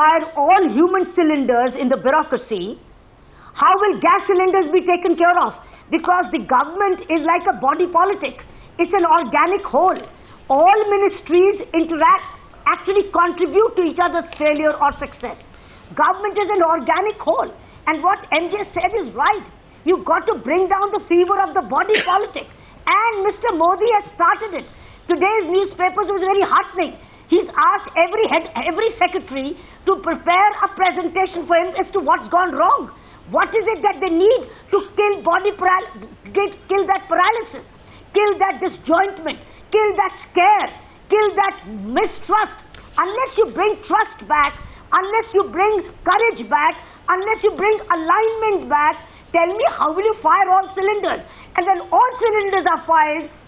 fire all human cylinders in the bureaucracy, how will gas cylinders be taken care of? Because the government is like a body politic. It's an organic whole. All ministries actually contribute to each other's failure or success. Government is an organic whole. And what MJ said is right. You've got to bring down the fever of the body politic. And Mr. Modi has started it. Today's newspapers was very heartening. He's asked every secretary to prepare a presentation for him as to what's gone wrong. What is it that they need to kill kill that paralysis, kill that disjointment, kill that scare, kill that mistrust? Unless you bring trust back, unless you bring courage back, unless you bring alignment back, tell me how will you fire all cylinders? And when all cylinders are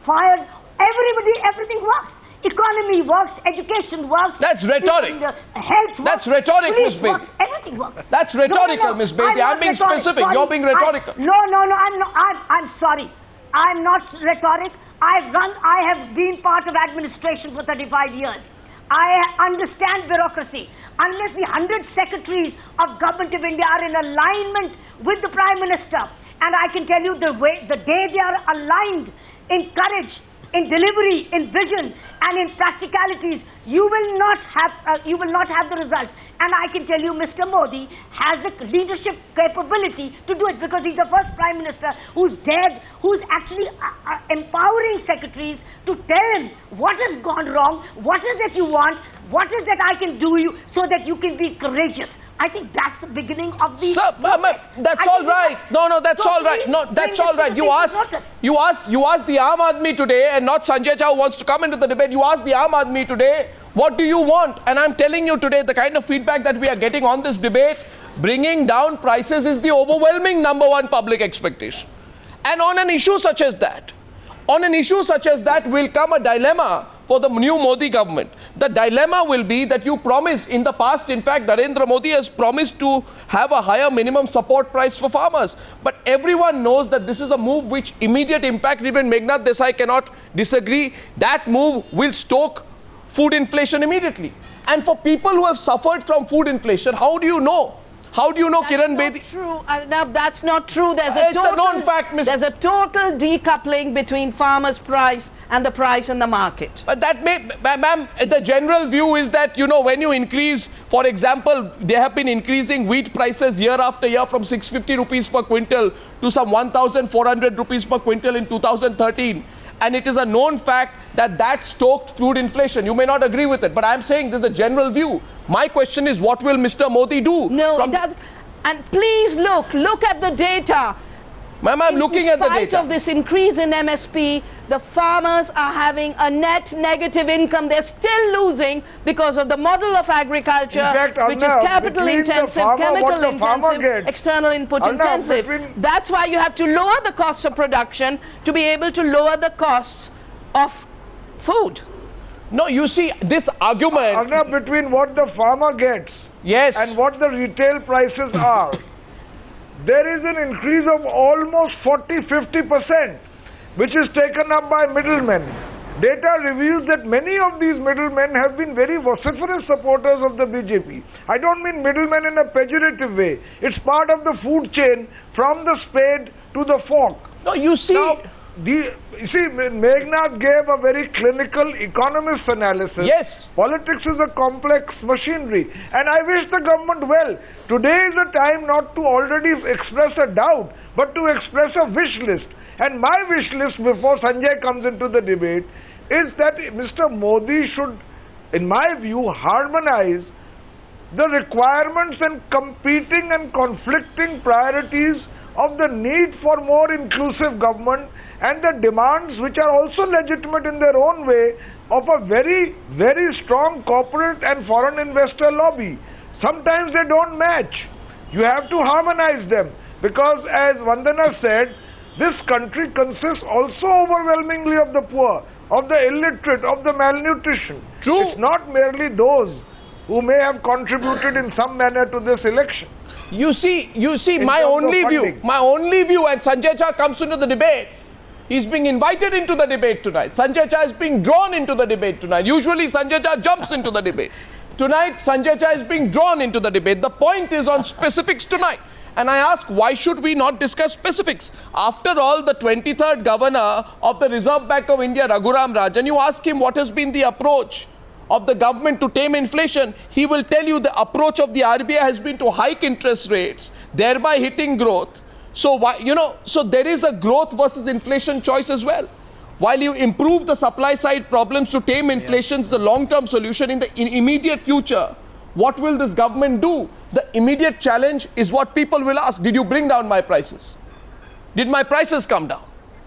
fired, everything works. Economy works, education works. That's rhetoric. Health works. That's rhetoric, Ms. Bedi. Everything works. That's rhetorical, Ms. Bedi. I'm being specific. You're being rhetorical. No. I'm sorry. I'm not rhetoric. I have been part of administration for 35 years. I understand bureaucracy. Unless the 100 secretaries of Government of India are in alignment with the Prime Minister, and I can tell you the day they are aligned in courage, in delivery, in vision, and in practicalities, you will not have the results. And I can tell you, Mr. Modi has the leadership capability to do it, because he's the first Prime Minister who's actually empowering secretaries to tell him what has gone wrong, what is it you want, what is that I can do you so that you can be courageous. I think that's the beginning of the... Sir, that's all right. No, that's all right. No, that's all right. You asked the Aam Aadmi today, and not Sanjay Jha who wants to come into the debate. You asked the Aam Aadmi today, what do you want? And I'm telling you today, the kind of feedback that we are getting on this debate, bringing down prices is the overwhelming #1 public expectation. And on an issue such as that, will come a dilemma for the new Modi government. The dilemma will be that you promise, in the past, in fact, Narendra Modi has promised to have a higher minimum support price for farmers. But everyone knows that this is a move which immediate impact, even Meghnad Desai cannot disagree, that move will stoke food inflation immediately. And for people who have suffered from food inflation, how do you know? How do you know, Kiran Bedi? That's not true. Arnab, that's not true. There's a known fact, Ms. There's a total decoupling between farmers' price and the price in the market. But that may, ma'am, the general view is that, when you increase, for example, they have been increasing wheat prices year after year from 650 rupees per quintal to some 1,400 rupees per quintal in 2013. And it is a known fact that stoked food inflation. You may not agree with it, but I'm saying this is the general view. My question is, what will Mr. Modi do? No, it doesn't. And please look at the data. Ma'am, I'm looking at the data. In spite of this increase in MSP, the farmers are having a net negative income. They're still losing because of the model of agriculture, which is capital intensive, chemical intensive, external input intensive. That's why you have to lower the costs of production to be able to lower the costs of food. No, you see, this argument... between what the farmer gets and what the retail prices are, there is an increase of almost 40-50%, which is taken up by middlemen. Data reveals that many of these middlemen have been very vociferous supporters of the BJP. I don't mean middlemen in a pejorative way. It's part of the food chain from the spade to the fork. No, you see... Now, Meghnad gave a very clinical economist analysis. Yes. Politics is a complex machinery, and I wish the government well. Today is the time not to already express a doubt, but to express a wish list. And my wish list, before Sanjay comes into the debate, is that Mr. Modi should, in my view, harmonize the requirements and competing and conflicting priorities of the need for more inclusive government and the demands, which are also legitimate in their own way, of a very, very strong corporate and foreign investor lobby. Sometimes they don't match. You have to harmonize them, because as Vandana said, this country consists also overwhelmingly of the poor, of the illiterate, of the malnutrition. True. It's not merely those who may have contributed in some manner to this election. You see, my only view, and Sanjay Jha comes into the debate. He's being invited into the debate tonight. Sanjay Jha is being drawn into the debate tonight. Usually Sanjay Jha jumps into the debate. Tonight, Sanjay Jha is being drawn into the debate. The point is on specifics tonight. And I ask, why should we not discuss specifics? After all, the 23rd governor of the Reserve Bank of India, Raghuram Rajan, you ask him what has been the approach of the government to tame inflation, he will tell you the approach of the RBI has been to hike interest rates, thereby hitting growth. So, why, so there is a growth versus inflation choice as well. While you improve the supply side problems to tame inflation, the long-term solution in the immediate future, what will this government do? The immediate challenge is what people will ask. Did you bring down my prices? Did my prices come down?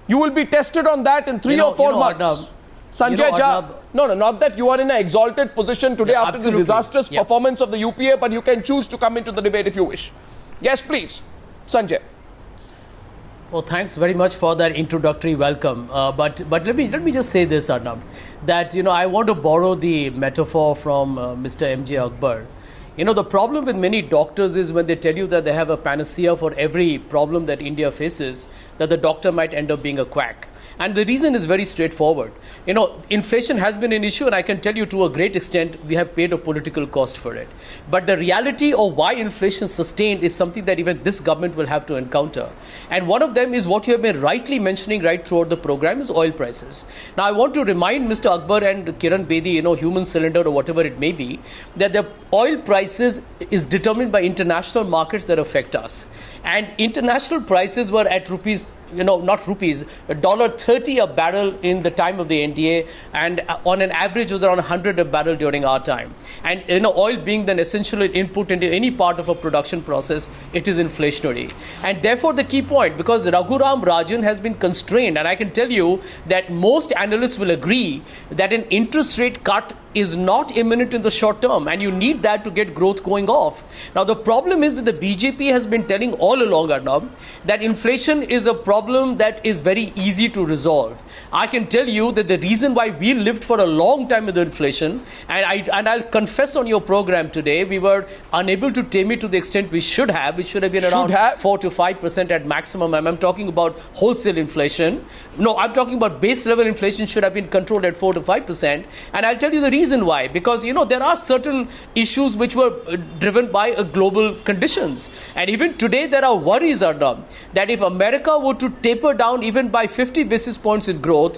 You will be tested on that in 3 or 4 months. Sanjay Jha, no, not that you are in an exalted position today after the disastrous performance of the UPA, but you can choose to come into the debate if you wish. Yes, please. Sanjay. Well, thanks very much for that introductory welcome. But let me just say this, Arnab, that I want to borrow the metaphor from Mr. M.J. Akbar. The problem with many doctors is when they tell you that they have a panacea for every problem that India faces, that the doctor might end up being a quack. And the reason is very straightforward. Inflation has been an issue, and I can tell you to a great extent we have paid a political cost for it. But the reality of why inflation sustained is something that even this government will have to encounter. And one of them is what you have been rightly mentioning right throughout the program is oil prices. Now, I want to remind Mr. Akbar and Kiran Bedi, human cylinder or whatever it may be, that the oil prices is determined by international markets that affect us. And international prices were at $1.30 a barrel in the time of the NDA, and on an average was around 100 a barrel during our time. And oil being then essentially input into any part of a production process, it is inflationary. And therefore the key point, because Raghuram Rajan has been constrained, and I can tell you that most analysts will agree that an interest rate cut is not imminent in the short term, and you need that to get growth going off. Now, the problem is that the BJP has been telling all along, Arnab, that inflation is a problem that is very easy to resolve. I can tell you that the reason why we lived for a long time with inflation, and I'll confess on your program today, we were unable to tame it to the extent we should have. It should have been around 4 to 5% at maximum. I'm talking about wholesale inflation. No, I'm talking about base level inflation should have been controlled at 4 to 5%. And I'll tell you the reason why. Because, there are certain issues which were driven by global conditions. And even today, there are worries, Arnab, that if America were to taper down even by 50 basis points in growth,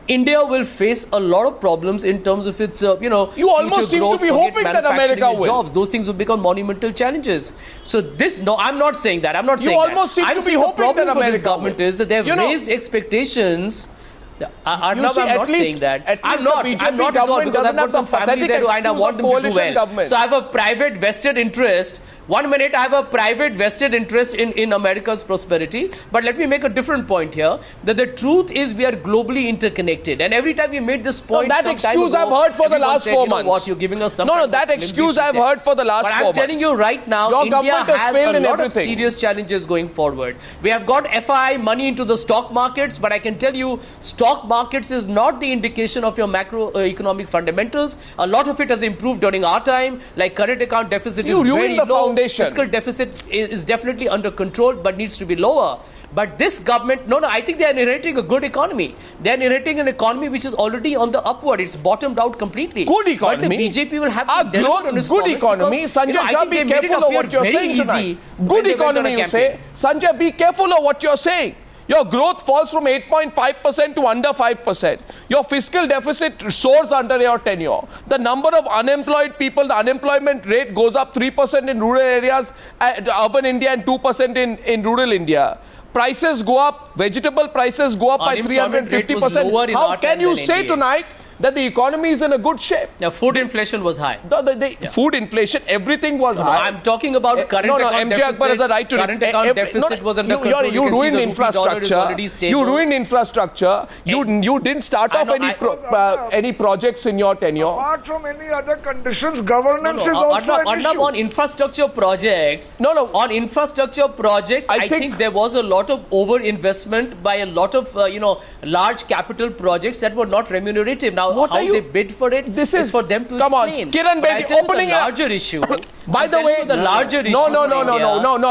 India will face a lot of problems in terms of its, You almost seem to be hoping that America will. Jobs. Those things will become monumental challenges. So no, I'm not saying that. I'm not saying that. You almost seem to be hoping that America will. The problem for this government is that they have raised expectations. I'm not saying that. I'm not at all, because I've got some family there and I want them to do well. Government. So I have a private vested interest. 1 minute, I have a private vested interest in America's prosperity. But let me make a different point here, that the truth is we are globally interconnected. And every time we made this point, that excuse I've heard for the last 4 months. What, you're giving us some that excuse I've heard for the last 4 months. But I'm telling you right now, your India has failed a lot of everything. serious challenges going forward. We have got FII money into the stock markets, but I can tell you, stock markets is not the indication of your macroeconomic fundamentals. A lot of it has improved during our time, like current account deficit is very low. Fiscal deficit is definitely under control, but needs to be lower. But this government, I think they are inheriting a good economy. They are inheriting an economy which is already on the upward. It's bottomed out completely. Good economy. But the BJP will have to deliver on this good economy. Sanjay Jha, be careful of what you're saying tonight. Good economy, you say. Sanjay, be careful of what you're saying. Your growth falls from 8.5% to under 5%. Your fiscal deficit soars under your tenure. The number of unemployed people, the unemployment rate goes up 3% in rural areas, urban India, and 2% in rural India. Prices go up, vegetable prices go up by 350%. How can you say tonight that the economy is in a good shape? Now, food inflation was high. Food inflation, everything was high. I'm talking about current account MJ Akbar has a right to current account deficit was under control. You ruined infrastructure. You ruined infrastructure. You didn't start off any projects in your tenure. Apart from any other conditions, governance is also an issue. On infrastructure projects. On infrastructure projects, I think there was a lot of over investment by a lot of large capital projects that were not remunerative. Now, What how are you- they bid for it. This is is- for them to come on, explain. Kiran But I Bedi, tell you opening the up- larger issue. By I'm the telling way, you the larger issue. no, for India,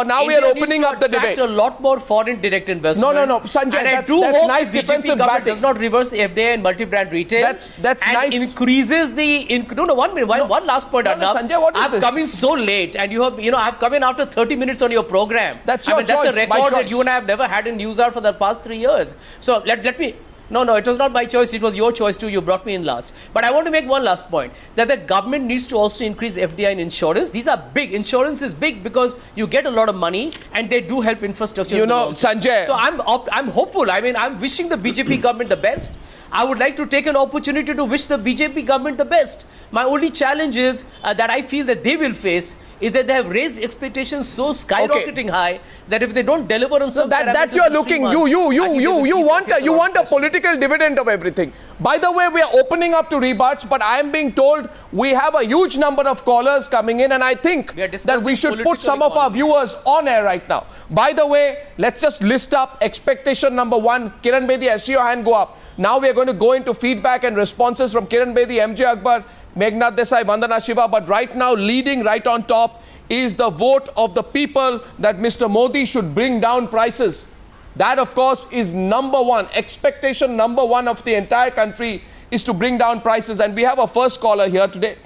now we India are needs opening to up the attract debate. a lot more foreign direct investment. No, Sanjay, and I that's do hope nice the BJP defensive government batting. does not reverse FDI and multi-brand retail. That's and nice. increases the no, 1 minute. One last point. No, Arnab. Sanjay, what is I've this? come in so late, and I've come in after 30 minutes on your program. That's your That's choice, a my record that choice. you and I have never had in Newshour for the past 3 years. So let me. No, it was not my choice. It was your choice too. You brought me in last. But I want to make one last point, that the government needs to also increase FDI and insurance. These are big. Insurance is big because you get a lot of money and they do help infrastructure. You know, also. Sanjay. So I'm hopeful. I mean, I'm wishing the BJP government the best. I would like to take an opportunity to wish the BJP government the best. My only challenge is that I feel that they will face is that they have raised expectations so skyrocketing high that if they don't deliver on So some that you are looking, you want a political dividend of everything. By the way, we are opening up to rebuts, but I am being told we have a huge number of callers coming in, and I think We are that we discussing should put political some of our economy. viewers on air right now. By the way, let's just list up expectation number 1. Kiran Bedi, I see your hand go up. Now we are going to go into feedback and responses from Kiran Bedi, MJ Akbar, Meghnath Desai, Vandana Shiva. But right now, leading right on top is the vote of the people that Mr. Modi should bring down prices. That, of course, is number 1. Expectation number 1 of the entire country is to bring down prices. And we have a first caller here today.